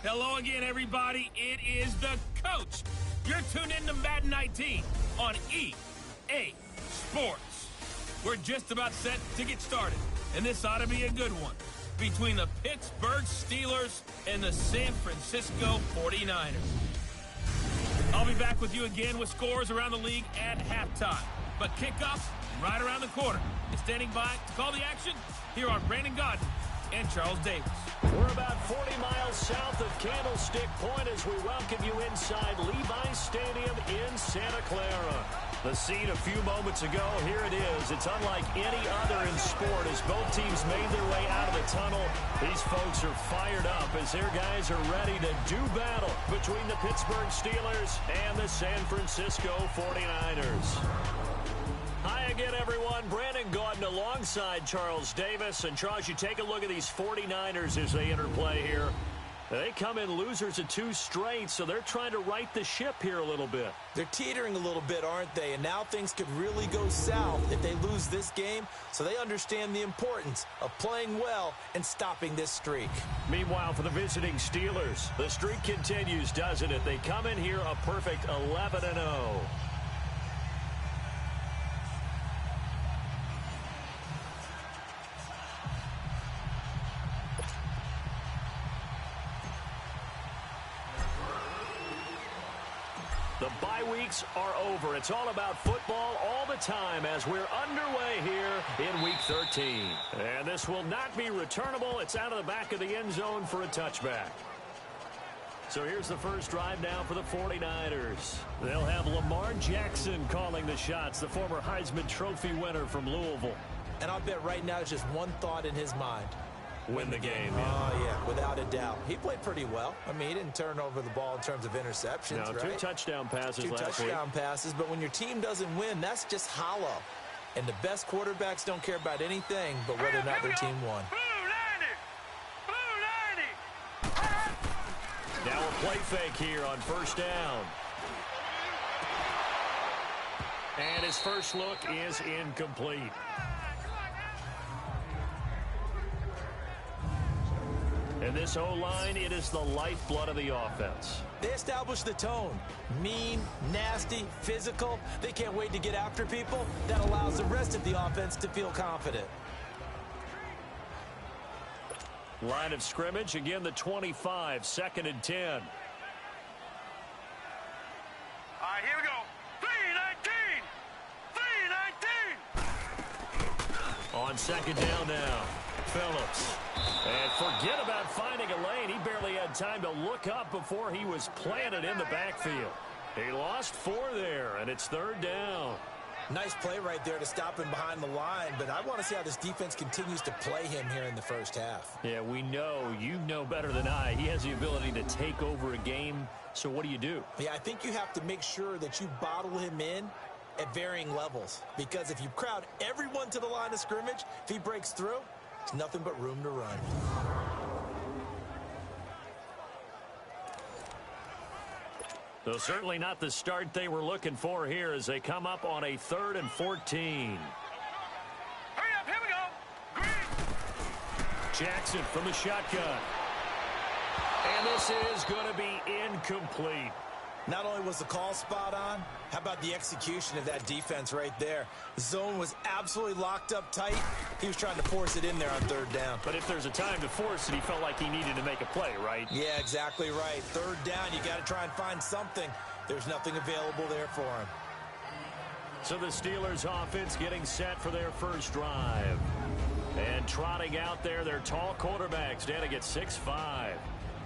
Hello again, everybody. It is the coach. You're tuned in to Madden 19 on EA Sports. We're just about set to get started, and this ought to be a good one between the Pittsburgh Steelers and the San Francisco 49ers. I'll be back with you again with scores around the league at halftime, but kickoff's right around the corner. And standing by to call the action, here are Brandon Godden and Charles Davis. We're about 40 miles south of Candlestick Point as we welcome you inside Levi's Stadium in Santa Clara. The scene a few moments ago, here it is. It's unlike any other in sport as both teams made their way out of the tunnel. These folks are fired up as their guys are ready to do battle between the Pittsburgh Steelers and the San Francisco 49ers. Hi again, everyone. Brandon Gaudin alongside Charles Davis. And, Charles, you take a look at these 49ers as they enter play here. They come in losers of 2 straight, so they're trying to right the ship here a little bit. They're teetering a little bit, aren't they? And now things could really go south if they lose this game, so they understand the importance of playing well and stopping this streak. Meanwhile, for the visiting Steelers, the streak continues, doesn't it? They come in here a perfect 11-0. The bye weeks are over. It's all about football all the time as we're underway here in Week 13. And this will not be returnable. It's out of the back of the end zone for a touchback. So here's the first drive now for the 49ers. They'll have Lamar Jackson calling the shots, the former Heisman Trophy winner from Louisville. And I'll bet right now just one thought in his mind. Win the game. Oh, yeah, without a doubt. He played pretty well. I mean, he didn't turn over the ball in terms of interceptions, now, right? 2 touchdown passes Two last week. touchdown passes, but when your team doesn't win, that's just hollow. And the best quarterbacks don't care about anything but whether or not their team won. Now a play fake here on first down. And his first look is incomplete. And this O-line, it is the lifeblood of the offense. They establish the tone. Mean, nasty, physical. They can't wait to get after people. That allows the rest of the offense to feel confident. Line of scrimmage, again the 25, 2nd and 10. All right, here we go. 3-19. On 2nd down now, Phillips. And forget about finding a lane. He barely had time to look up before he was planted in the backfield. He lost 4 there, and it's 3rd down. Nice play right there to stop him behind the line, but I want to see how this defense continues to play him here in the first half. Yeah, we know. You know better than I. He has the ability to take over a game, so what do you do? Yeah, I think you have to make sure that you bottle him in at varying levels, because if you crowd everyone to the line of scrimmage, if he breaks through, there's nothing but room to run. So certainly not the start they were looking for here as they come up on a 3rd and 14. Hurry up, here we go. Green. Jackson from the shotgun. And this is going to be incomplete. Not only was the call spot on, how about the execution of that defense right there? The zone was absolutely locked up tight. He was trying to force it in there on 3rd down. But if there's a time to force it, he felt like he needed to make a play, right? Yeah, exactly right. 3rd down, you got to try and find something. There's nothing available there for him. So the Steelers offense getting set for their first drive. And trotting out there, their tall quarterbacks standing at 6'5".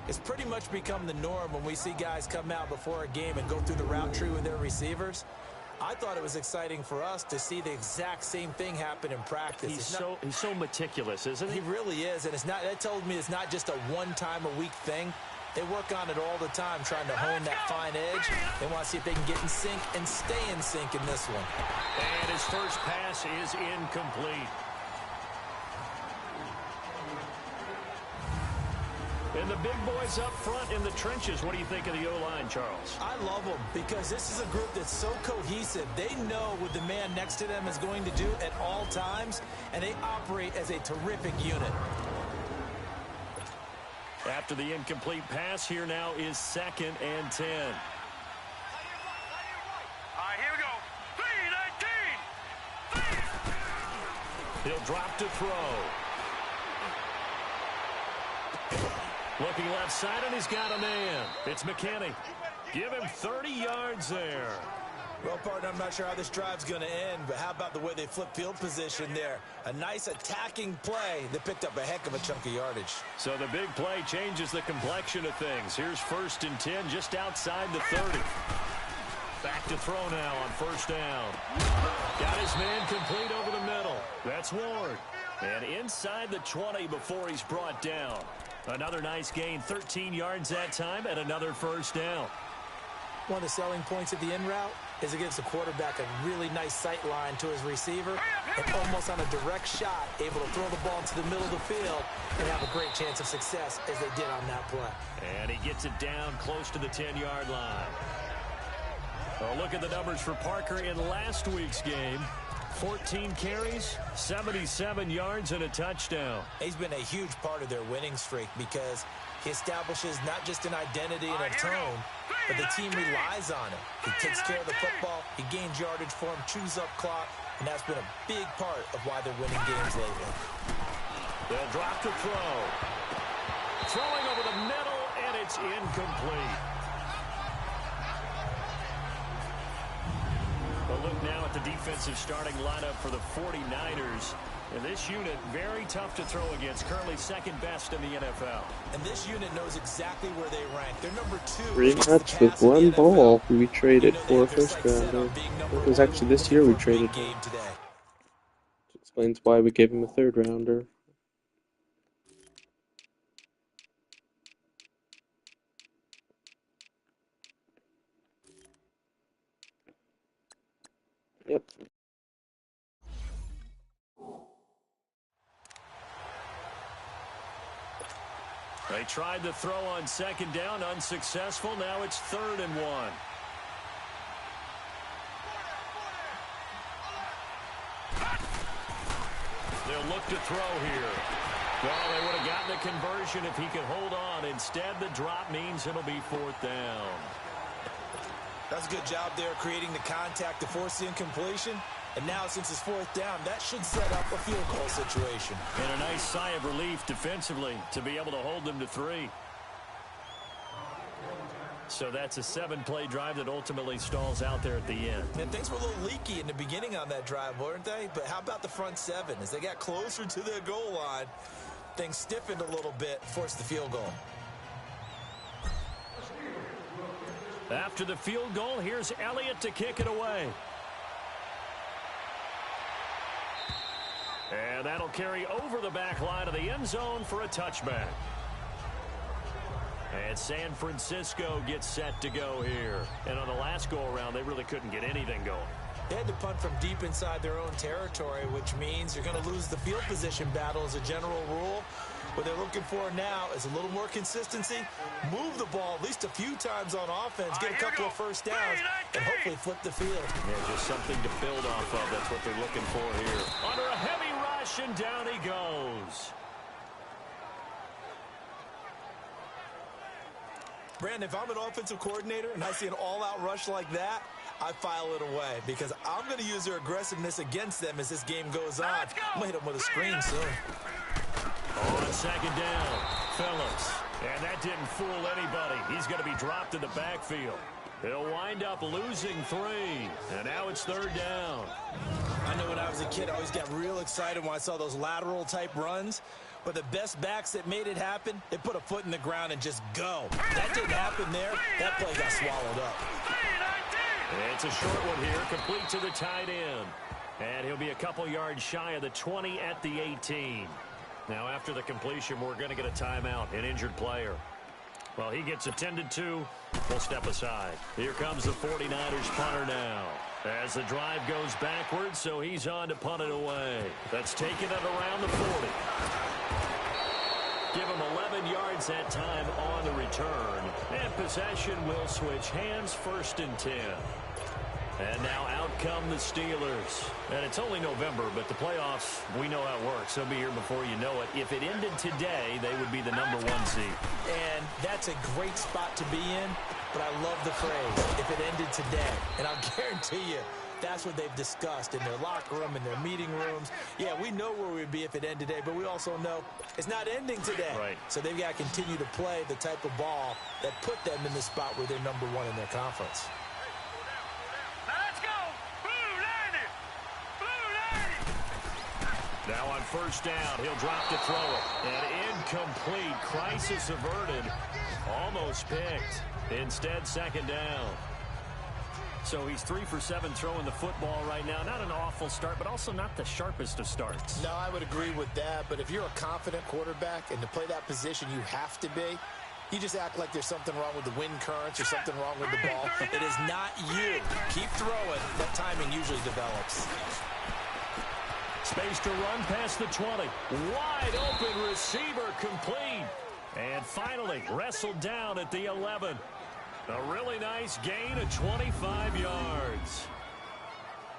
It's pretty much become the norm when we see guys come out before a game and go through the route tree with their receivers. I thought it was exciting for us to see the exact same thing happen in practice. He's so meticulous, isn't he? He really is, and that told me it's not just a one-time-a-week thing. They work on it all the time, trying to hone that fine edge. They want to see if they can get in sync and stay in sync in this one. And his first pass is incomplete. And the big boys up front in the trenches. What do you think of the O-line, Charles? I love them because this is a group that's so cohesive. They know what the man next to them is going to do at all times, and they operate as a terrific unit. After the incomplete pass, here now is 2nd and 10. All right, here we go. 3-19. He'll drop to throw. Looking left side, and he's got a man. It's McKinney. Give him 30 yards there. Well, partner, I'm not sure how this drive's going to end, but how about the way they flip field position there? A nice attacking play that picked up a heck of a chunk of yardage. So the big play changes the complexion of things. Here's 1st and 10 just outside the 30. Back to throw now on 1st down. Got his man complete over the middle. That's Ward. And inside the 20 before he's brought down. Another nice gain, 13 yards that time, and another 1st down. One of the selling points of the in route is it gives the quarterback a really nice sight line to his receiver and almost on a direct shot, able to throw the ball into the middle of the field and have a great chance of success as they did on that play. And he gets it down close to the 10-yard line. Well, look at the numbers for Parker in last week's game. 14 carries, 77 yards, and a touchdown. He's been a huge part of their winning streak because he establishes not just an identity and a tone, but the team relies on him. He takes care of the football, he gains yardage for him, chews up clock, and that's been a big part of why they're winning games lately. They'll drop to throw. Throwing over the middle, and it's incomplete. But look now at the defensive starting lineup for the 49ers. And this unit, very tough to throw against, currently second best in the NFL. And this unit knows exactly where they rank. They're number 2. Rematch with one ball. We traded for a first rounder. It was actually this year we traded him. Which explains why we gave him a third rounder. Yep. They tried to throw on second down, unsuccessful. Now it's 3rd and 1. They'll look to throw here. Well, they would have gotten a conversion if he could hold on. Instead, the drop means it'll be 4th down. That's a good job there creating the contact to force the incompletion. And now, since it's 4th down, that should set up a field goal situation. And a nice sigh of relief defensively to be able to hold them to 3. So that's a 7-play drive that ultimately stalls out there at the end. And things were a little leaky in the beginning on that drive, weren't they? But how about the front 7? As they got closer to their goal line, things stiffened a little bit, forced the field goal. After the field goal, here's Elliott to kick it away. And that'll carry over the back line of the end zone for a touchback. And San Francisco gets set to go here. And on the last go-around, they really couldn't get anything going. They had to punt from deep inside their own territory, which means you're going to lose the field position battle as a general rule. What they're looking for now is a little more consistency, move the ball at least a few times on offense, get a couple of first downs, and hopefully flip the field. Yeah, just something to build off of. That's what they're looking for here. Under a heavy rush, and down he goes. Brandon, if I'm an offensive coordinator and I see an all-out rush like that, I file it away because I'm going to use their aggressiveness against them as this game goes on. I'm going to hit them with a screen soon. On second down, Phillips. And that didn't fool anybody. He's going to be dropped in the backfield. He'll wind up losing 3. And now it's 3rd down. I know when I was a kid, I always got real excited when I saw those lateral-type runs. But the best backs that made it happen, they put a foot in the ground and just go. That didn't happen there. That play got swallowed up. It's a short one here, complete to the tight end. And he'll be a couple yards shy of the 20 at the 18. Now, after the completion, we're going to get a timeout, an injured player. Well, he gets attended to. We'll step aside. Here comes the 49ers punter now. As the drive goes backwards, so he's on to punt it away. That's taken it around the 40. Give him 11 yards that time on the return. And possession will switch hands, 1st and 10. And now out come the Steelers. And it's only November, but the playoffs, we know how it works. They'll be here before you know it. If it ended today, they would be the number 1 seed. And that's a great spot to be in, but I love the phrase, if it ended today. And I'll guarantee you, that's what they've discussed in their locker room, in their meeting rooms. Yeah, we know where we'd be if it ended today, but we also know it's not ending today. Right. So they've got to continue to play the type of ball that put them in the spot where they're number 1 in their conference. Now on 1st down, he'll drop to throw it. And incomplete. Crisis averted. Almost picked. Instead, 2nd down. So he's 3 for 7 throwing the football right now. Not an awful start, but also not the sharpest of starts. No, I would agree with that. But if you're a confident quarterback and to play that position you have to be, you just act like there's something wrong with the wind currents or something wrong with the ball. It is not you. Keep throwing. That timing usually develops. Space to run past the 20. Wide open receiver complete. And finally wrestled down at the 11. A really nice gain of 25 yards.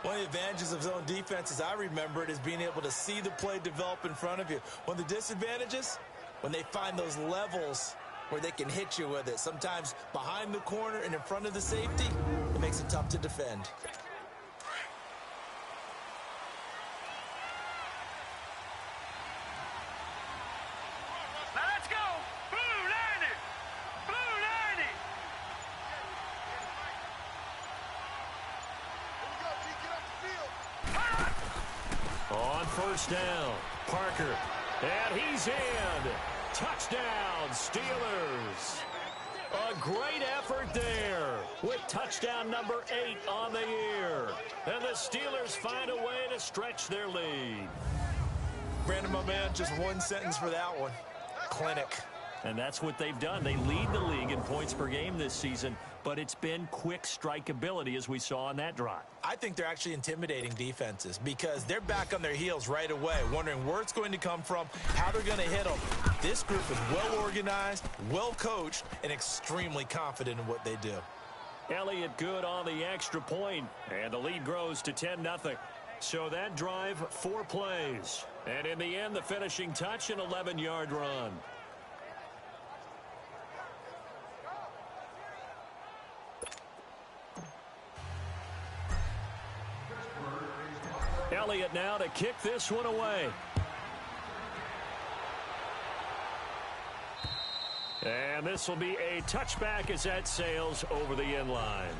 One of the advantages of zone defense, as I remember it, is being able to see the play develop in front of you. One of the disadvantages, when they find those levels where they can hit you with it. Sometimes behind the corner and in front of the safety, it makes it tough to defend. On first down, Parker. And he's in. Touchdown, Steelers. A great effort there with touchdown number 8 on the year. And the Steelers find a way to stretch their lead. Brandon, my man, just one sentence for that one. Clinic. And that's what they've done. They lead the league in points per game this season, but it's been quick strikeability as we saw on that drive. I think they're actually intimidating defenses because they're back on their heels right away, wondering where it's going to come from, how they're going to hit them. This group is well organized, well coached, and extremely confident in what they do. Elliott good on the extra point, and the lead grows to 10-0. So that drive, 4 plays. And in the end, the finishing touch, an 11-yard run. Elliott now to kick this one away. And this will be a touchback as that sails over the end line.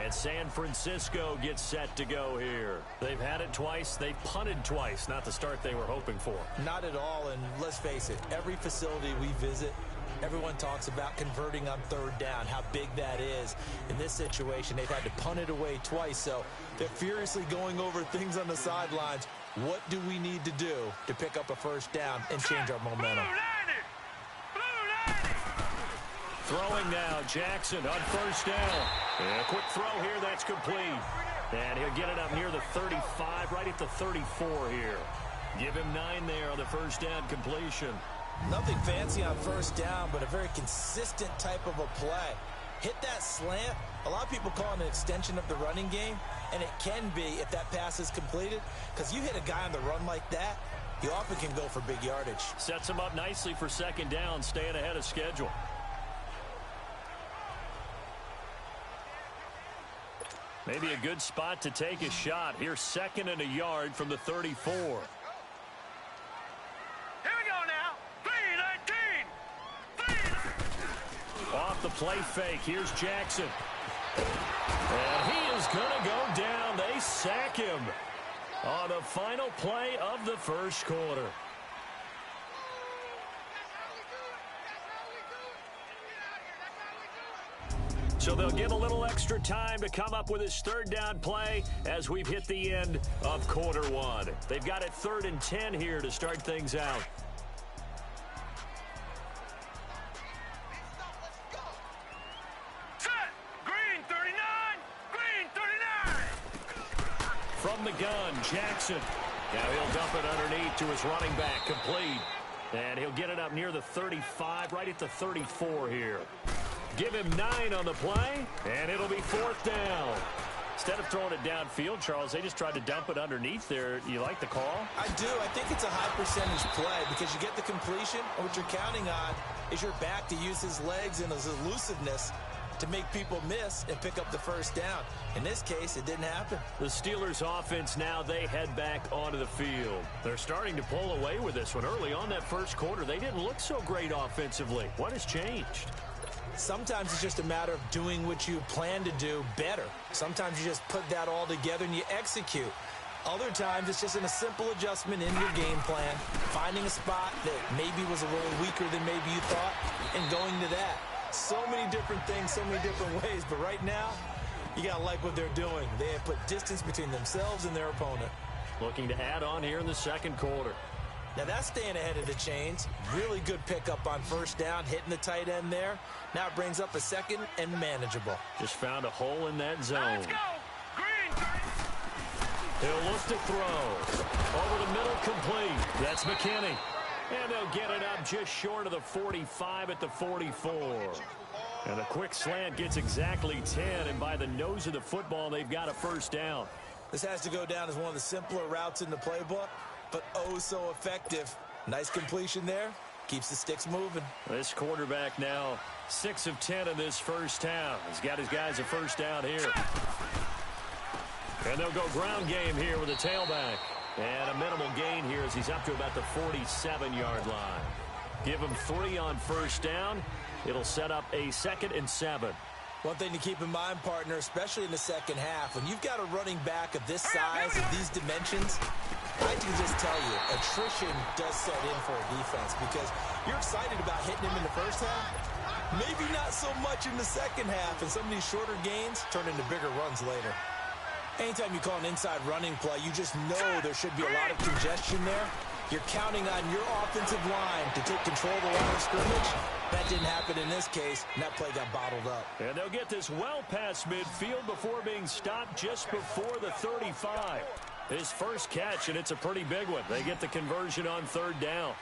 And San Francisco gets set to go here. They've had it twice. They've punted twice. Not the start they were hoping for. Not at all, and let's face it, every facility we visit, everyone talks about converting on third down, how big that is. In this situation, they've had to punt it away twice, so they're furiously going over things on the sidelines. What do we need to do to pick up a first down and change our momentum? Throwing now, Jackson on first down. And a quick throw here, that's complete. And he'll get it up near the 35, right at the 34 here. Give him 9 there on the first down completion. Nothing fancy on first down, but a very consistent type of a play. Hit that slant. A lot of people call it an extension of the running game, and it can be if that pass is completed, because you hit a guy on the run like that, you often can go for big yardage. Sets him up nicely for second down, staying ahead of schedule. Maybe a good spot to take a shot. Here's 2nd and a yard from the 34. Here we go now. 3-19. Off the play fake. Here's Jackson. And he is going to go down. They sack him on the final play of the first quarter. So they'll give a little extra time to come up with his third down play as we've hit the end of quarter 1. They've got it 3rd and 10 here to start things out. Set. Green 39. Green 39. From the gun, Jackson. Now he'll dump it underneath to his running back, complete. And he'll get it up near the 35, right at the 34 here. Give him 9 on the play, and it'll be 4th down. Instead of throwing it downfield, Charles, they just tried to dump it underneath there. You like the call? I do. I think it's a high percentage play because you get the completion, and what you're counting on is your back to use his legs and his elusiveness to make people miss and pick up the first down. In this case, it didn't happen. The Steelers offense now, they head back onto the field. They're starting to pull away with this one. Early on that first quarter, they didn't look so great offensively. What has changed? Sometimes it's just a matter of doing what you plan to do better. Sometimes you just put that all together and you execute. Other times it's just in a simple adjustment in your game plan, finding a spot that maybe was a little weaker than maybe you thought, and going to that. So many different things, so many different ways, but right now, you got to like what they're doing. They have put distance between themselves and their opponent. Looking to add on here in the second quarter. Now that's staying ahead of the chains. Really good pickup on first down, hitting the tight end there. Now it brings up a 2nd and manageable. Just found a hole in that zone. Let's go. Green. He'll look to throw. Over the middle, complete. That's McKinney. And they'll get it up just short of the 45 at the 44. And the quick slant gets exactly 10, and by the nose of the football, they've got a first down. This has to go down as one of the simpler routes in the playbook, but oh so effective. Nice completion there. Keeps the sticks moving. This quarterback now 6 of 10 in this first down. He's got his guys a first down here. And they'll go ground game here with a tailback. And a minimal gain here as he's up to about the 47-yard line. Give him 3 on first down. It'll set up a 2nd and 7. One thing to keep in mind, partner, especially in the second half, when you've got a running back of this size, of these dimensions, I can just tell you, attrition does set in for a defense because you're excited about hitting him in the first half. Maybe not so much in the second half, and some of these shorter gains turn into bigger runs later. Anytime you call an inside running play, you just know there should be a lot of congestion there. You're counting on your offensive line to take control of the line of scrimmage. That didn't happen in this case, and that play got bottled up. And they'll get this well past midfield before being stopped just before the 35. His first catch, and it's a pretty big one. They get the conversion on third down.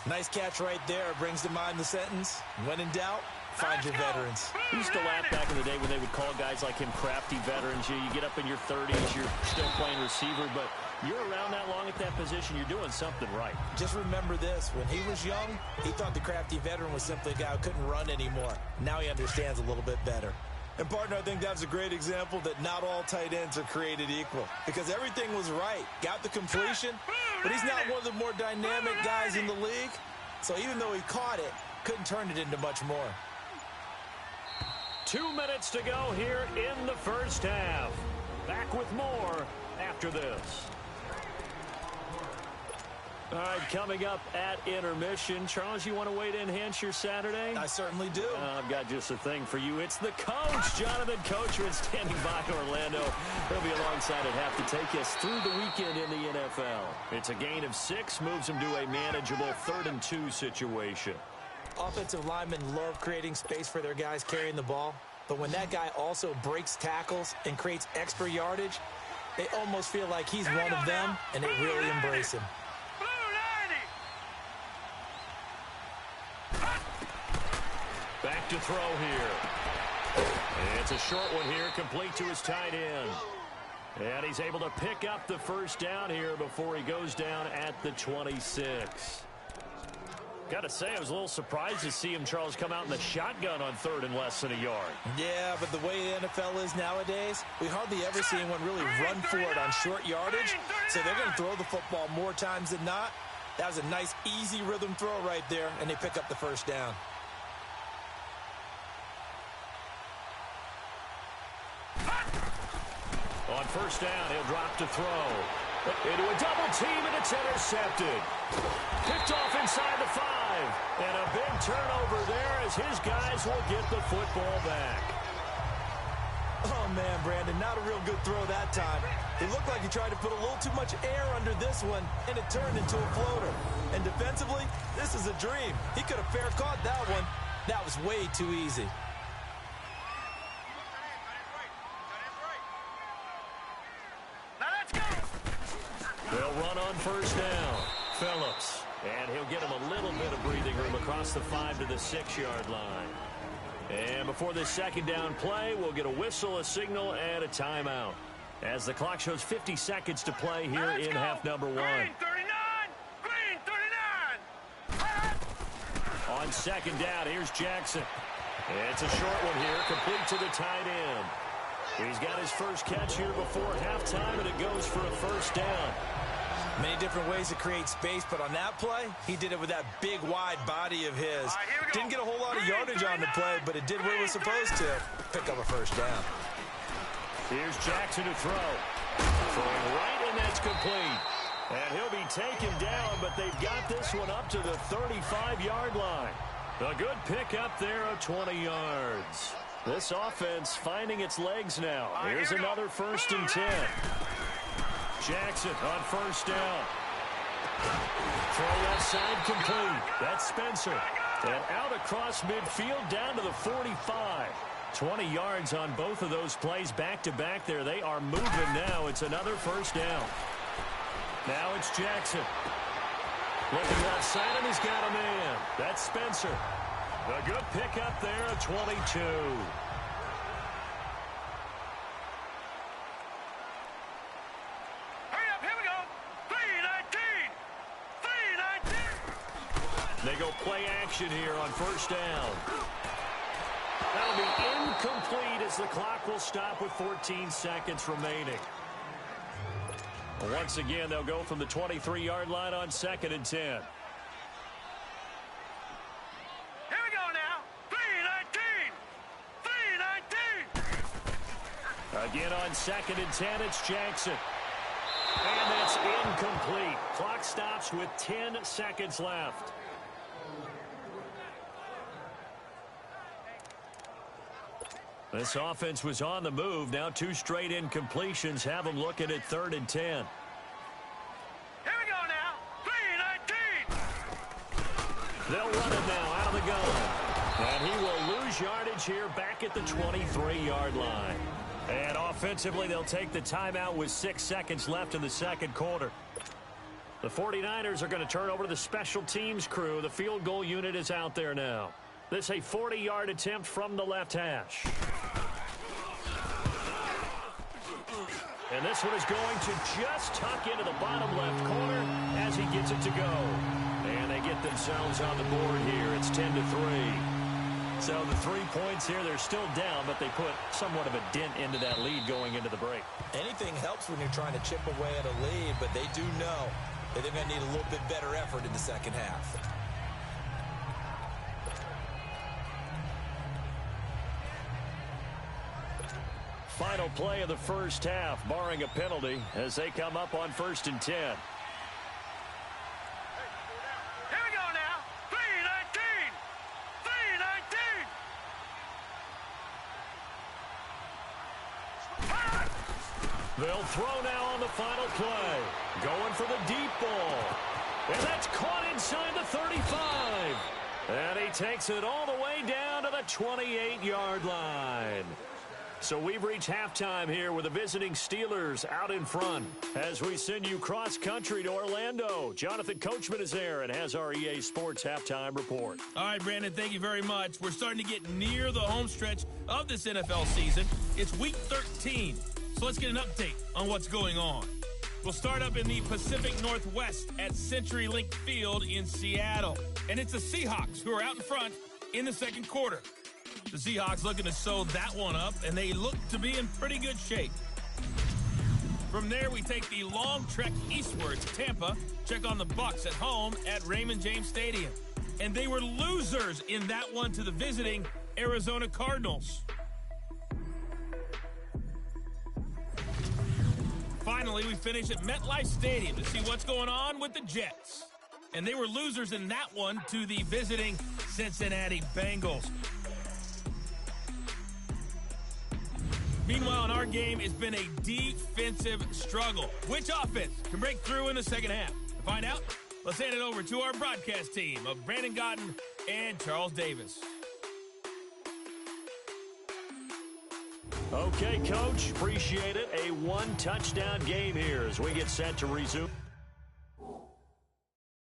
Nice catch right there. Brings to mind the sentence, when in doubt, find your veterans. We used to laugh back in the day when they would call guys like him crafty veterans. You get up in your 30s, you're still playing receiver, but you're around that long at that position, you're doing something right. Just remember this. When he was young, he thought the crafty veteran was simply a guy who couldn't run anymore. Now he understands a little bit better. And, partner, I think that's a great example that not all tight ends are created equal. Because everything was right. Got the completion, but he's not one of the more dynamic guys in the league. So even though he caught it, couldn't turn it into much more. 2 minutes to go here in the first half. Back with more after this. All right, coming up at intermission. Charles, you want to wait to enhance your Saturday? I certainly do. I've got just a thing for you. It's the coach, Jonathan Coachman, standing by Orlando. He'll be alongside at half to take us through the weekend in the NFL. It's a gain of 6, moves him to a manageable 3rd and 2 situation. Offensive linemen love creating space for their guys carrying the ball, but when that guy also breaks tackles and creates extra yardage, they almost feel like he's one of them, and they really embrace him. Back to throw here. It's a short one here, complete to his tight end. And he's able to pick up the first down here before he goes down at the 26. Got to say, I was a little surprised to see him, Charles, come out in the shotgun on 3rd and less than a yard. Yeah, but the way the NFL is nowadays, we hardly ever see anyone really run for it on short yardage. So they're going to throw the football more times than not. That was a nice, easy rhythm throw right there, and they pick up the first down. On first down, he'll drop to throw. Into a double team, and it's intercepted. Picked off inside the 5. And a big turnover there as his guys will get the football back. Oh, man, Brandon, not a real good throw that time. It looked like he tried to put a little too much air under this one, and it turned into a floater. And defensively, this is a dream. He could have fair caught that one. That was way too easy. They'll run on first down. Phillips. And he'll get him a little bit of breathing room across the 5 to the 6-yard line. And before this second down play, we'll get a whistle, a signal, and a timeout. As the clock shows 50 seconds to play here in half number 1. Green 39! Green 39! On second down, here's Jackson. It's a short one here, complete to the tight end. He's got his first catch here before halftime, and it goes for a first down. Many different ways to create space, but on that play, he did it with that big, wide body of his. Didn't get a whole lot of yardage on the play, but it did what it was supposed to. Pick up a first down. Here's Jackson to throw. Throwing right, and that's complete. And he'll be taken down, but they've got this one up to the 35-yard line. A good pickup there of 20 yards. This offense finding its legs now. Here's another 1st and 10. Jackson on first down. Throw left side complete. That's Spencer. And out across midfield down to the 45. 20 yards on both of those plays back-to-back there. They are moving now. It's another first down. Now it's Jackson. Looking left side, and he's got a man. That's Spencer. A good pickup there at 22. They go play action here on first down. That'll be incomplete as the clock will stop with 14 seconds remaining. Once again, they'll go from the 23-yard line on 2nd and 10. Here we go now. 3-19. Again on 2nd and 10, it's Jackson. And it's incomplete. Clock stops with 10 seconds left. This offense was on the move. Now 2 straight incompletions have them looking at 3rd and 10. Here we go now. 3-19. They'll run it now out of the gun. And he will lose yardage here back at the 23-yard line. And offensively, they'll take the timeout with 6 seconds left in the second quarter. The 49ers are going to turn over to the special teams crew. The field goal unit is out there now. This a 40-yard attempt from the left hash. And this one is going to just tuck into the bottom left corner as he gets it to go. And they get themselves on the board here. It's 10-3. So the 3 points here, they're still down, but they put somewhat of a dent into that lead going into the break. Anything helps when you're trying to chip away at a lead, but they do know that they're going to need a little bit better effort in the second half. Final play of the first half, barring a penalty, as they come up on 1st and 10. They'll throw now on the final play. Going for the deep ball. And that's caught inside the 35. And he takes it all the way down to the 28-yard line. So we've reached halftime here with the visiting Steelers out in front. As we send you cross-country to Orlando, Jonathan Coachman is there and has our EA Sports halftime report. All right, Brandon, thank you very much. We're starting to get near the home stretch of this NFL season. It's Week 13. So let's get an update on what's going on. We'll start up in the Pacific Northwest at CenturyLink Field in Seattle. And it's the Seahawks who are out in front in the second quarter. The Seahawks looking to sew that one up, and they look to be in pretty good shape. From there, we take the long trek eastward to Tampa, check on the Bucs at home at Raymond James Stadium. And they were losers in that one to the visiting Arizona Cardinals. Finally, we finish at MetLife Stadium to see what's going on with the Jets. And they were losers in that one to the visiting Cincinnati Bengals. Meanwhile, in our game, it's been a defensive struggle. Which offense can break through in the second half? To find out, let's hand it over to our broadcast team of Brandon Godden and Charles Davis. Okay, Coach, appreciate it. A one-touchdown game here as we get set to resume.